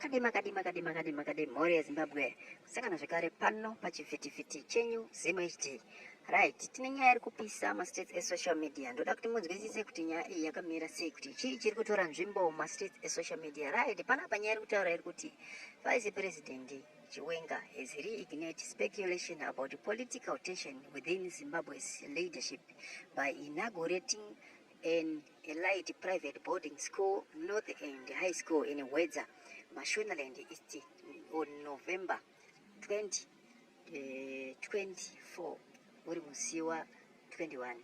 Makadi mori ya Zimbabwe kusangana zvekare pano pachivhitivhiti chenyu Zimo HD. Right, tine nyaya iri kupisa mastates esocial media. Ndoda kuti munzwisise kuti nyaya iyi yakamira sei, kuti chii chiri kutora nzvimbo mastates esocial media. Right, panapa nyaya iri kutaura iri kuti Vice President Chiwenga has reignited speculation about political tension within Zimbabwe's leadership by inaugurating an elite private boarding school, North End High School in Wedza, Mashonaland East, on November 2024, Musiwa 21.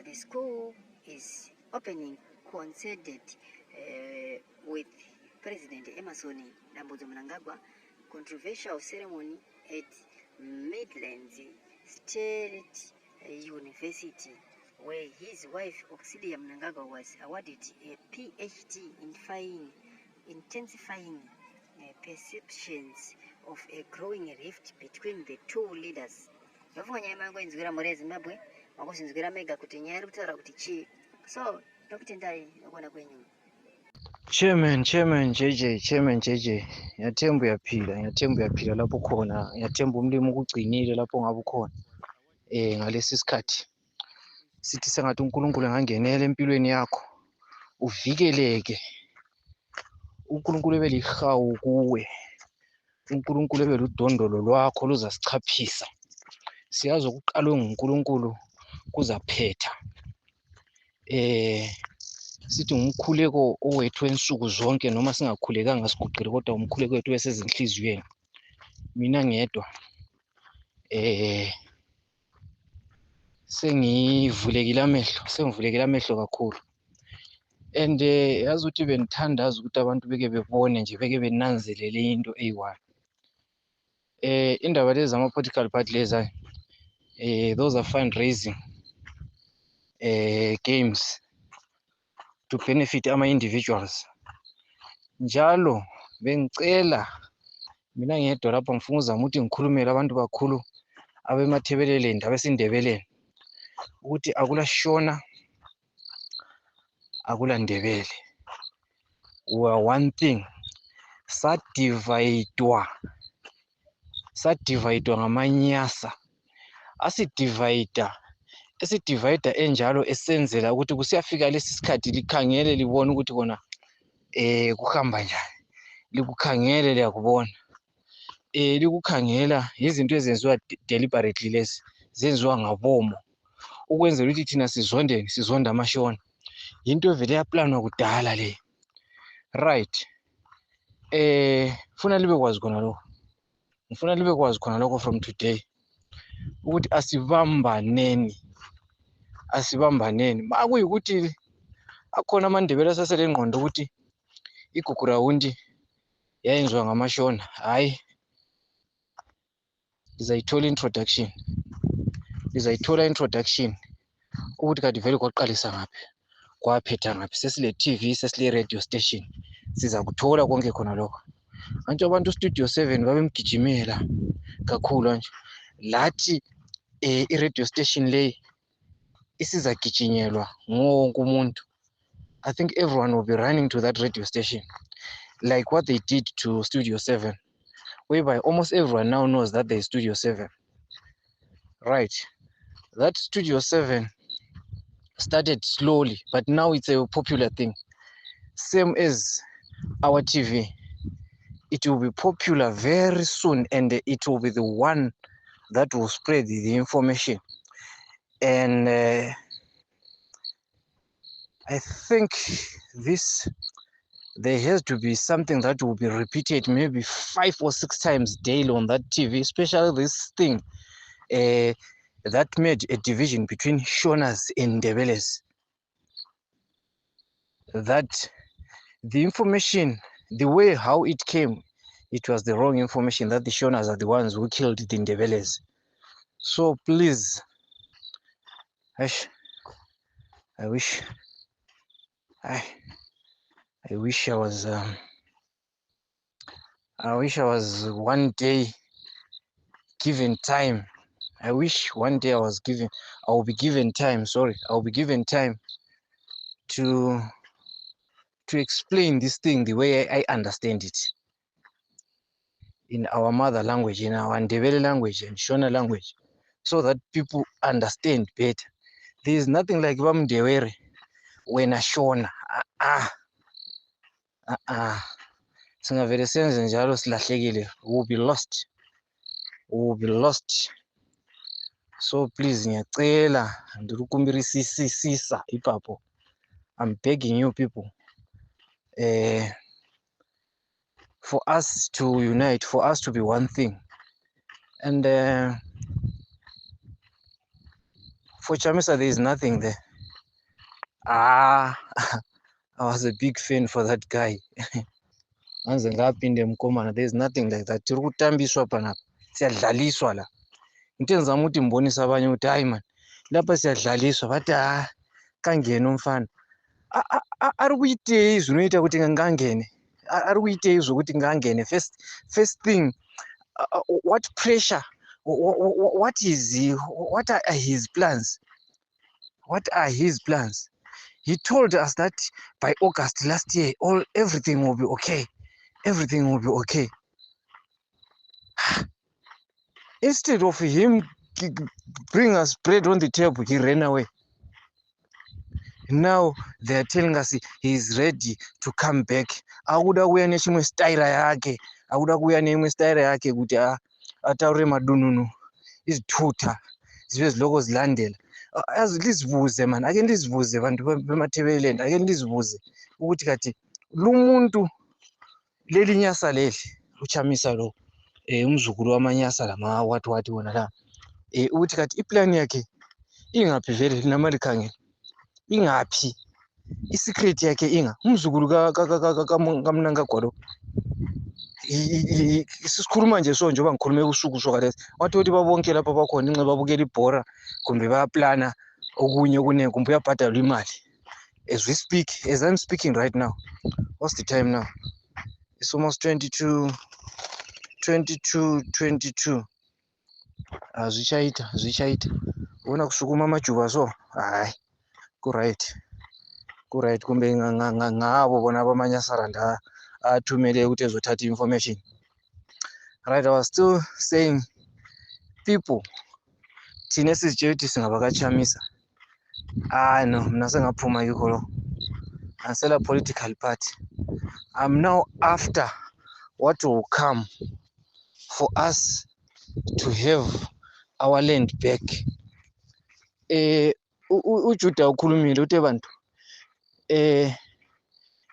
The school is opening coincided with President Emerson Dambudzo Mnangagwa controversial ceremony at Midlands State University, where his wife Auxilia Mnangagwa was awarded a PhD in intensifying perceptions of a growing rift between the two leaders. So, Dr. Ndai, Chairman JJ yathembu yaphila lapho khona, yathembu umlimi ukugcinile lapho ngabe ukhona ngalesi sikhathi sithi sengathi uNkulunkulu engangenela empilweni yakho uvikeleke. uNkulunkulu ebelihawu kuwe, uNkulunkulu ebeludondolo lwakho luzasichaphisa. Siyazi okuqalwe nguNkulunkulu kuzaphetha. Sithi ngumkhuleko owethu ensuku zonke, noma singakhulekanga siguqile, kodwa umkhuleko wethu wesezinhliziyweni. Mina ngedwa sengivulekile amehlo kakhulu, and yazi ukuthi benithandaza ukuthi abantu beke bebone nje, beke benanzelele into eyi-one. Indaba lezi ama-political party lezi those are fundraising games to benefit ama-individuals. Njalo bengicela mina ngedwa lapha, ngifuna uzama ukuthi ngikhulumele abantu bakhulu abemathebeleleni, abesindebeleni, ukuthi akula Shona, akula Ndebele, we are one thing. Sadivayidiwa ngamanyasa, esidivayida enjalo esenzela ukuthi kusiyafika lesi sikhathi likhangele libone ukuthi kona kuhamba njani, likukhangele liyakubona. Likukhangela izinto ezenziwa deliberately, lezi zenziwa ngabomo ukwenzela ukuthi thina sizonda amashona. Into evele yaplanwa kudala le. Right, ngifuna libe kwazi khona lokho from today, ukuthi asibambaneni. Makuyikuthi akhona amaNdebele asasele ngqondo ukuthi igugu rawundi yayenziwa ngamashona, hayi, lizayithola introduction ukuthi kade vele kwaqalisa ngaphi, kwaphetha ngaphi. Sesile TV, sesile radio station, siza kuthola konke khona lokho. Manje abantu Studio 7 babemgijimela kakhulu nje, lathi i-radio station le isizagijinyelwa wonke umuntu. I think everyone will be running to that radio station, like what they did to Studio 7, whereby almost everyone now knows that there is Studio 7. Right, that Studio 7 started slowly, but now it's a popular thing. Same as our TV, it will be popular very soon, and it will be the one that will spread the information. And I think there has to be something that will be repeated maybe 5 or 6 times daily on that TV, especially this thing that made a division between Shonas and Ndebeles. That the information, the way how it came, it was the wrong information, that the Shonas are the ones who killed the Ndebeles. So please, I wish I was one day given time. I wish one day I will be given time to explain this thing the way I understand it. in our mother language, in our Ndebele language and Shona language, so that people understand better. There is nothing like Bamdewere when a Shona. Singavele senze njalo silahlekile, we will be lost. We will be lost. So please ngiyacela ndikukumbirisisisa ipapo. I'm begging you people for us to unite, for us to be one thing. And for Chamisa, there is nothing there. I was a big fan for that guy. There's nothing like that. Tiri kutambiswa panapa, siyadlaliswa la. Intenza muti mbonisa abanye ukuthi hayi man, lapha siyadlaliswa bathi kangena umfana. Ari kuitei zvinoita kuti ngangene. Ari kuitei zvokuti ngangene. First thing, what pressure? What are his plans? What are his plans? He told us that by August last year, everything will be okay. Everything will be okay. Instead of him bring us bread on the table, he ran away. Now they're telling us he is ready to come back. Auda kuya nechimwe style yake. Auda kuya nemwe style yake kuti ataure madununu. Izithutha. Zibe ziloko zilandela. Azizivuze man, ake ndizivuze bantu bemaThebeleni, ake ndizivuze ukuthi kati lumuntu leli nyasa leli uChamisa lo umzukulu wamanyasa lama wathi wona la ukuthi kati iplan yakhe ingaphi vele namali khangela ingaphi isecret yakhe umzukulu kaMnanga Gwalo sisikhuluma nje so njengoba ngikhulume usuku sokalesi wathi ukuthi babonke lapha bakhona inxe babukela ibhora kumbe bayaplana okunye kunene kumbe uyabhadalwa imali. As we speak, as I'm speaking right now, what's the time now? It's almost 22. Zvichaita una kusukuma majuva so hayi kuright kumbe ngavo bona vamanyasaranda atumele kuti ezothatha information. Right, I was still saying people thine sizitshela singabakaChamisa no mina sengaphuma yikho ansela political party. I'm now after what will come for us to have our land back. uJuda ukhulumile uthi bantu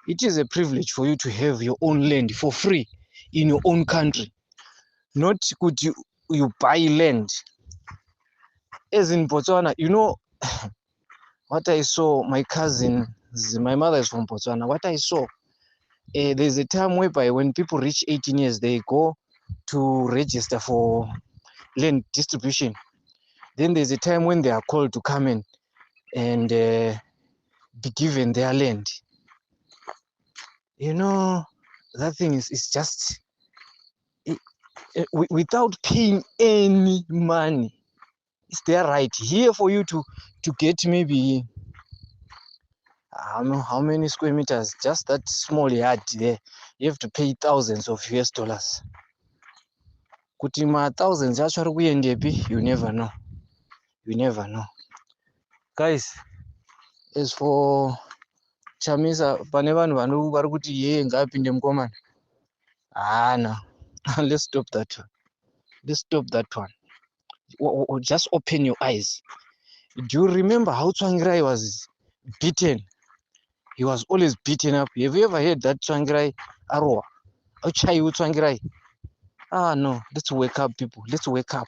it is a privilege for you to have your own land for free in your own country, not could you buy land. As in Botswana, you know what I saw, my mother is from Botswana. What I saw, there's a time whereby when people reach 18 years, they go to register for land distribution. Then there's a time when they are called to come in and be given their land. You know, that thing is just without paying any money. It's their right here for you to get maybe I don't know how many square meters, just that small yard there. You have to pay thousands of US dollars. Kuti thousands actually kuyendepi, you never know. You never know. Guys, as for Chamisa, pane vanhu vari kuti yeye ngaapinde mukomana. No. Let's stop that one. Let's stop that one. Just open your eyes. Do you remember how Tsvangirai was beaten? He was always beaten up. Have you ever heard that Tsvangirai Aroa? Ochayu Tsvangirai? No. Let's wake up, people. Let's wake up.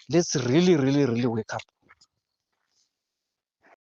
Let's really, really, really wake up.